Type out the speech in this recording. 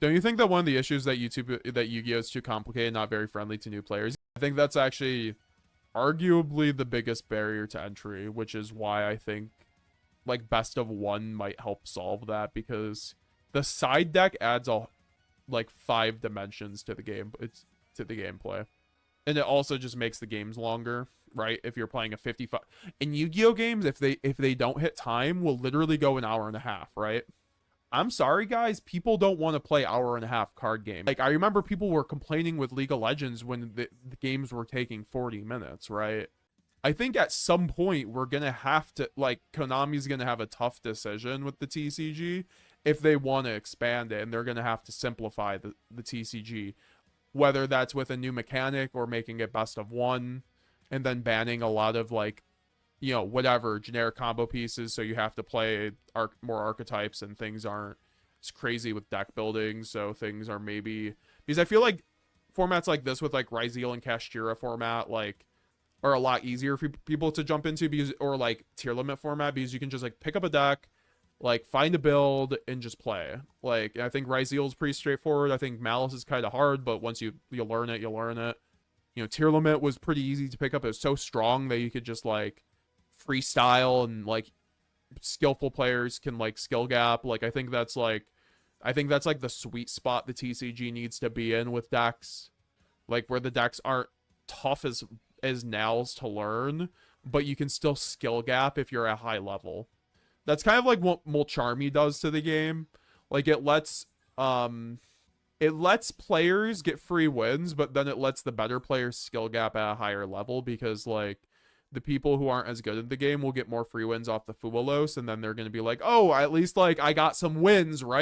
Don't you think that one of the issues that Yu-Gi-Oh is too complicated, not very friendly to new players? I think that's actually arguably the biggest barrier to entry, which is why I think like best of one might help solve that, because the side deck adds like 5 dimensions to the game. It's to the gameplay, and it also just makes the games longer, right? If you're playing a 55 in Yu-Gi-Oh games, if they don't hit time, will literally go an hour and a half, right? I'm sorry, guys. People don't want to play hour and a half card games. Like, I remember people were complaining with League of Legends when the games were taking 40 minutes, right? I think at some point we're going to have to, like, Konami's going to have a tough decision with the TCG if they want to expand it, and they're going to have to simplify the TCG, whether that's with a new mechanic or making it best of one, and then banning a lot of, like, you know, whatever, generic combo pieces, so you have to play more archetypes, and things aren't as crazy with deck building, so things are maybe... Because I feel like formats like this with, like, Ryzeal and Kashtira format, like, are a lot easier for people to jump into, because, or, like, tier limit format, because you can just, like, pick up a deck, like, find a build, and just play. Like, I think Ryzeal is pretty straightforward. I think Malice is kind of hard, but once you learn it, you learn it. You know, tier limit was pretty easy to pick up. It was so strong that you could just, like, freestyle, and like skillful players can like skill gap. Like I think that's like the sweet spot the TCG needs to be in with decks, like where the decks aren't tough as nails to learn, but you can still skill gap if you're at high level. That's kind of like what Molcharmy does to the game. Like it lets players get free wins, but then it lets the better players skill gap at a higher level, because like the people who aren't as good at the game will get more free wins off the Fuwalos, and then they're going to be like, oh, at least like I got some wins, right?